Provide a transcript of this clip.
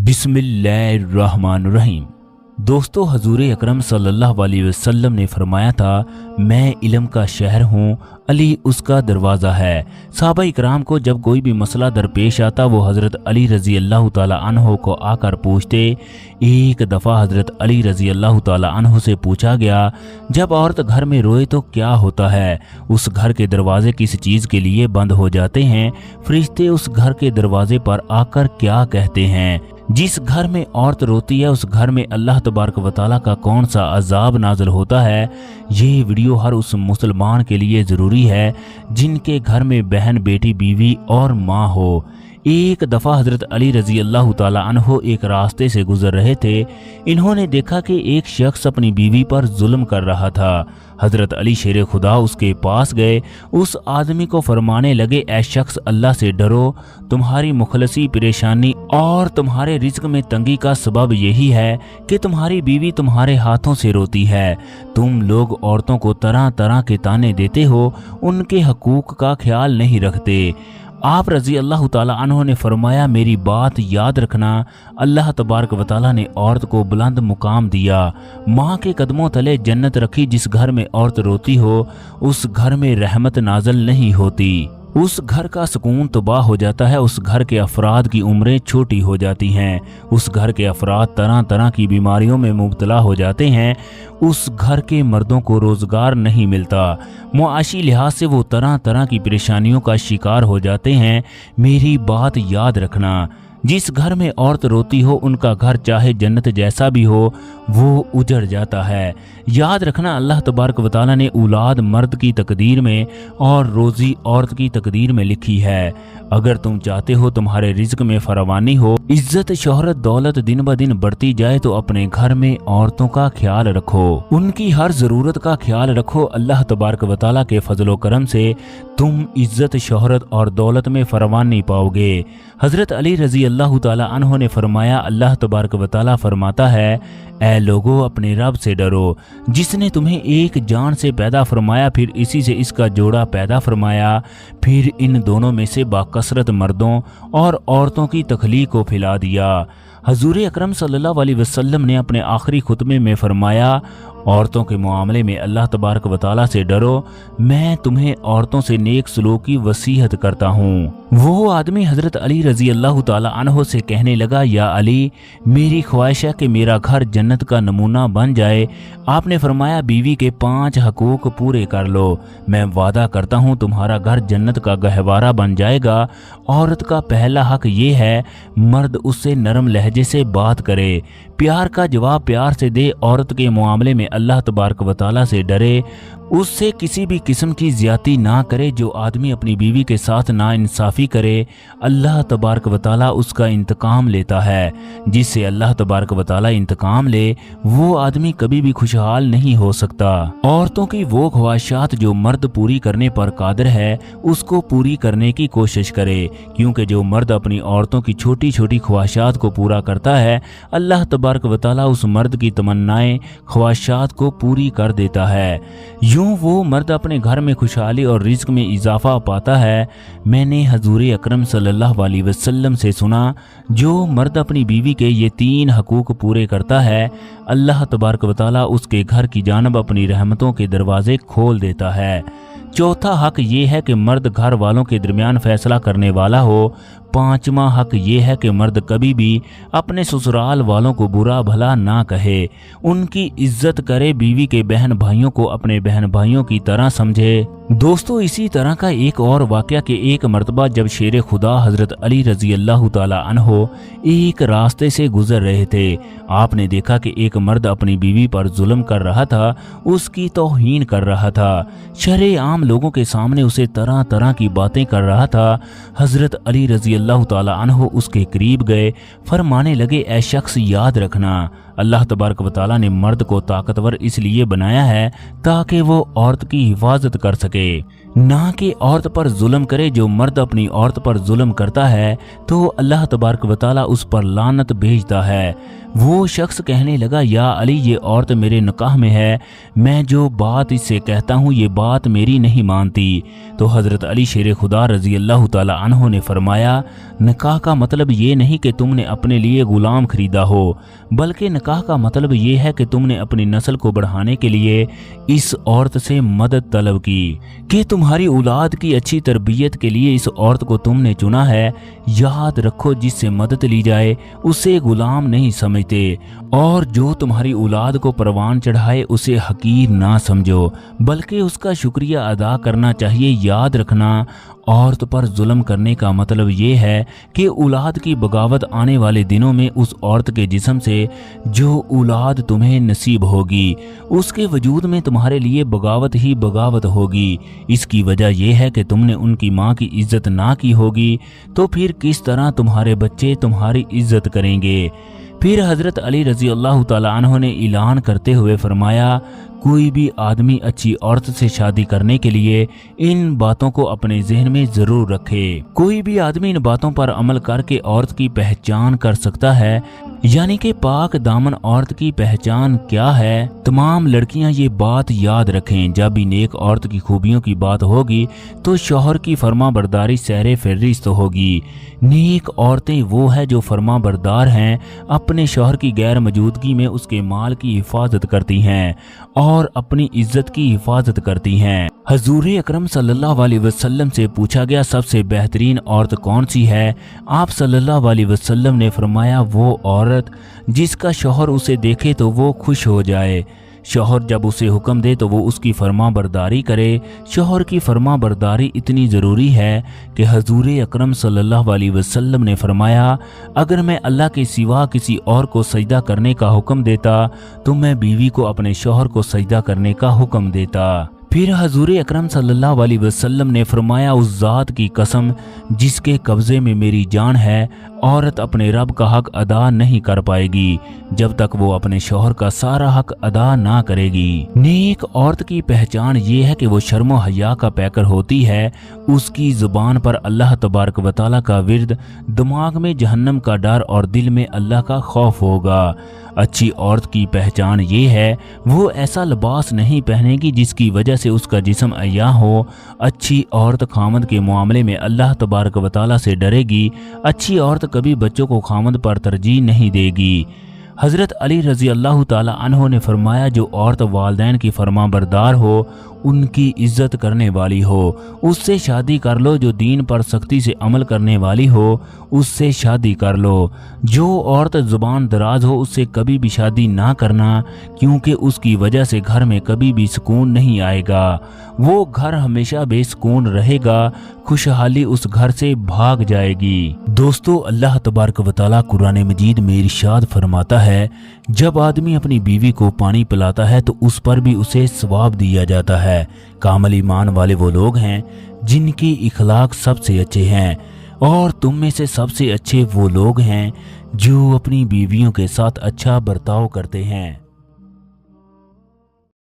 बिस्मिल्लाहिर्रहमानिर्रहीम। दोस्तों, हजूर अकरम सल्लल्लाहु अलैहि वसल्लम ने फरमाया था, मैं इल्म का शहर हूँ, अली उसका दरवाज़ा है। सहाबा इकराम को जब कोई भी मसला दरपेश आता वो हज़रत अली रज़ी अल्लाह ताला अन्हो को आकर पूछते। एक दफ़ा हज़रत अली रज़ी अल्लाह ताला अन्हो से पूछा गया, जब औरत घर में रोए तो क्या होता है? उस घर के दरवाजे किस चीज़ के लिए बंद हो जाते हैं? फरिश्ते उस घर के दरवाजे पर आकर क्या कहते हैं? जिस घर में औरत रोती है उस घर में अल्लाह तबारक व तआला का कौन सा अजाब नाज़िल होता है? ये वीडियो हर उस मुसलमान के लिए ज़रूरी है जिनके घर में बहन, बेटी, बीवी और माँ हो। एक दफ़ा हज़रत अली रज़ी अल्लाह ताला अन्हो एक रास्ते से गुजर रहे थे। इन्होंने देखा कि एक शख्स अपनी बीवी पर जुल्म कर रहा था। हज़रत अली शेर खुदा उसके पास गए, उस आदमी को फरमाने लगे, ऐ शख्स, अल्लाह से डरो, तुम्हारी मुखलसी, परेशानी और तुम्हारे रिज़्क में तंगी का सबब यही है कि तुम्हारी बीवी तुम्हारे हाथों से रोती है। तुम लोग औरतों को तरह तरह के ताने देते हो, उनके हकूक़ का ख्याल नहीं रखते। आप रज़ी अल्लाह ताला अन्हो ने फरमाया, मेरी बात याद रखना। अल्लाह तबारक व तआला ने औरत को बुलंद मुकाम दिया। माँ के कदमों तले जन्नत रखी। जिस घर में औरत रोती हो उस घर में रहमत नाज़िल नहीं होती, उस घर का सुकून तबाह हो जाता है। उस घर के अफराद की उम्रें छोटी हो जाती हैं। उस घर के अफराद तरह तरह की बीमारियों में मुब्तला हो जाते हैं। उस घर के मर्दों को रोज़गार नहीं मिलता। मुआशी लिहाज से वो तरह तरह की परेशानियों का शिकार हो जाते हैं। मेरी बात याद रखना, जिस घर में औरत रोती हो उनका घर चाहे जन्नत जैसा भी हो वो उजड़ जाता है। याद रखना, अल्लाह तबारक व तआला ने औलाद मर्द की तकदीर में और रोज़ी औरत की तकदीर में लिखी है। अगर तुम चाहते हो तुम्हारे रिज़्क में फरावानी हो, इज्जत, शोहरत, दौलत दिन ब दिन बढ़ती जाए, तो अपने घर में औरतों का ख्याल रखो, उनकी हर ज़रूरत का ख्याल रखो। अल्लाह तबारक व तआला के फजलो करम से तुम इज्जत, शोहरत और दौलत में फरावानी पाओगे। हज़रत अली रज़ी अल्लाह ताला अन्हो ने फरमाया, अल्लाह तबारक व तआला फरमाता है, ऐ लोगो, अपने रब से डरो, जिसने तुम्हें एक जान से पैदा फरमाया, फिर इसी से इसका जोड़ा पैदा फरमाया, फिर इन दोनों में से बाकसरत मर्दों और औरतों की तख्लीक को फैला दिया। हजूर अकरम सल्लल्लाहु अलैहि वसल्लम ने अपने आखिरी खुतबे में फरमाया, औरतों के मामले में अल्लाह तबारक व तआला से डरो, मैं तुम्हें औरतों से नेक सलूक की वसीयत करता हूँ। वो आदमी हज़रत अली रज़ी अल्लाह ताला अन्हो से कहने लगा, या अली, मेरी ख्वाहिश है कि मेरा घर जन्नत का नमूना बन जाए। आपने फरमाया, बीवी के 5 हकूक़ पूरे कर लो, मैं वादा करता हूँ तुम्हारा घर जन्नत का गहवारा बन जाएगा। औरत का पहला हक ये है, मर्द उससे नरम लहजे से बात करे, प्यार का जवाब प्यार से दे। औरत के मामले में अल्लाह तबारक व तआला से डरे, उससे किसी भी किस्म की ज्यादती ना करे। जो आदमी अपनी बीवी के साथ नाइंसाफ़ी करे, अल्लाह तबारक व तआला उसका इंतकाम लेता है। जिससे अल्लाह तबारक व तआला इंतकाम ले, वो आदमी कभी भी खुशहाल नहीं हो सकता। औरतों की वो ख्वाहिशात जो मर्द पूरी करने पर कादिर है, उसको पूरी करने की कोशिश करे, क्योंकि जो मर्द अपनी औरतों की छोटी छोटी ख्वाहिशात को पूरा करता है, अल्लाह तबारक व तआला उस मर्द की तमन्नाएं, ख्वाहिशात को पूरी कर देता है। यूं वो मर्द अपने घर में खुशहाली और रिज़्क में इजाफा पाता है। मैंने हजूर अकरम सल्लल्लाहु अलैहि वसल्लम से सुना, जो मर्द अपनी बीवी के ये 3 हकूक़ पूरे करता है, अल्लाह तबारक व तआला उसके घर की जानब अपनी रहमतों के दरवाजे खोल देता है। चौथा हक ये है कि मर्द घर वालों के दरमियान फैसला करने वाला हो। 5वां हक ये है कि मर्द कभी भी अपने ससुराल वालों को बुरा भला ना कहे, उनकी इज्जत करे, बीवी के बहन भाइयों को अपने बहन भाइयों की तरह समझे। दोस्तों, इसी तरह का एक और वाक़या कि एक मर्तबा जब शेर खुदा हज़रत अली रज़ी अल्लाह ताला अन्हो एक रास्ते से गुजर रहे थे, आपने देखा कि एक मर्द अपनी बीवी पर जुल्म कर रहा था, उसकी तौहीन कर रहा था, शरेआम लोगों के सामने उसे तरह तरह की बातें कर रहा था। हज़रत अली रज़ी अल्लाह ताला अन्हो उसके करीब गए, फरमाने लगे, ऐ शख्स, याद रखना, अल्लाह तबारक व तआला ने मर्द को ताकतवर इसलिए बनाया है ताकि वो औरत की हिफाजत कर सके, ना कि औरत पर जुल्म करे। जो मर्द अपनी औरत पर जुल्म करता है तो अल्लाह तबारक व तआला उस पर लानत भेजता है। वो शख्स कहने लगा, या अली, ये औरत मेरे निकाह में है, मैं जो बात इससे कहता हूँ ये बात मेरी नहीं मानती। तो हज़रत अली शेर खुदा रज़ी अल्लाह ताला अन्हो ने फरमाया, निकाह का मतलब ये नहीं कि तुमने अपने लिए गुलाम खरीदा हो, बल्कि निकाह का मतलब ये है कि तुमने अपनी नस्ल को बढ़ाने के लिए इस औरत से मदद तलब की, कि तुम्हारी औलाद की अच्छी तरबियत के लिए इस औरत को तुमने चुना है। याद रखो, जिससे मदद ली जाए उसे गुलाम नहीं समझते, और जो तुम्हारी औलाद को परवान चढ़ाए उसे हकीर ना समझो, बल्कि उसका शुक्रिया अदा करना चाहिए। याद रखना, औरत पर जुल्म करने का मतलब ये है कि औलाद की बगावत आने वाले दिनों में उस औरत के जिस्म से जो औलाद तुम्हें नसीब होगी उसके वजूद में तुम्हारे लिए बगावत ही बगावत होगी। इसकी वजह यह है कि तुमने उनकी माँ की इज्जत ना की होगी, तो फिर किस तरह तुम्हारे बच्चे तुम्हारी इज्जत करेंगे। फिर हज़रत अली रज़ी अल्लाह ताला अन्हु ने ऐलान करते हुए फरमाया, कोई भी आदमी अच्छी औरत से शादी करने के लिए इन बातों को अपने जहन में जरूर रखे। कोई भी आदमी इन बातों पर अमल करके औरत की पहचान कर सकता है, यानी कि पाक दामन औरत की पहचान क्या है। तमाम लड़कियां ये बात याद रखें, जब भी नेक औरत की खूबियों की बात होगी तो शौहर की फर्मा बरदारी सहरे फहरिस्त होगी। नेक औरतें वो है जो फर्मा बरदार हैं, अपने शौहर की गैर मौजूदगी में उसके माल की हिफाजत करती हैं और अपनी इज्जत की हिफाजत करती हैं। हजूर अकरम सल्लल्लाहु अलैहि वसल्लम से पूछा गया, सबसे बेहतरीन औरत कौन सी है? आप सल्लल्लाहु अलैहि वसल्लम ने फरमाया, वो औरत जिसका शौहर उसे देखे तो वो खुश हो जाए। शौहर जब उसे हुक्म दे तो वो उसकी फर्मा बरदारी करे। शौहर की फर्मा बरदारी इतनी ज़रूरी है कि हजूर अकरम सल्लल्लाहु अलैहि वसल्लम ने फरमाया, अगर मैं अल्लाह के सिवा किसी और को सजदा करने का हुक्म देता तो मैं बीवी को अपने शौहर को सजदा करने का हुक्म देता। फिर हजूर अकरम सल्लल्लाहु अलैहि वसल्लम ने फरमाया, उस ज़ात की कसम जिसके कब्ज़े में मेरी जान है, औरत अपने रब का हक अदा नहीं कर पाएगी जब तक वो अपने शौहर का सारा हक अदा ना करेगी। नेक औरत की पहचान ये है कि वो शर्म हया का पैकर होती है, उसकी जुबान पर अल्लाह तबारक व तआला का विर्द, दिमाग में जहन्नम का डर और दिल में अल्लाह का खौफ होगा। अच्छी औरत की पहचान ये है, वो ऐसा लिबास नहीं पहनेगी जिसकी वजह से उसका जिस्म अय्या हो। अच्छी औरत खामद के मामले में अल्लाह तबारक व तआला से डरेगी। अच्छी औरत कभी बच्चों को खामद पर तरजीह नहीं देगी। हज़रत अली रज़ी अल्लाह ताला अन्हो ने फरमाया, जो औरत वालिदैन की फरमा बरदार हो, उनकी इज्जत करने वाली हो, उससे शादी कर लो। जो दीन पर सख्ती से अमल करने वाली हो, उससे शादी कर लो। जो औरत जुबान दराज हो, उससे कभी भी शादी ना करना, क्योंकि उसकी वजह से घर में कभी भी सुकून नहीं आएगा। वो घर हमेशा बेसुकून रहेगा, खुशहाली उस घर से भाग जाएगी। दोस्तों, अल्लाह तबारक व तआला कुरान मजीद में इरशाद फरमाता है, जब आदमी अपनी बीवी को पानी पिलाता है तो उस पर भी उसे सवाब दिया जाता है। कामिल ईमान वाले वो लोग हैं जिनकी इखलाक सबसे अच्छे हैं, और तुम में से सबसे अच्छे वो लोग हैं जो अपनी बीवियों के साथ अच्छा बर्ताव करते हैं।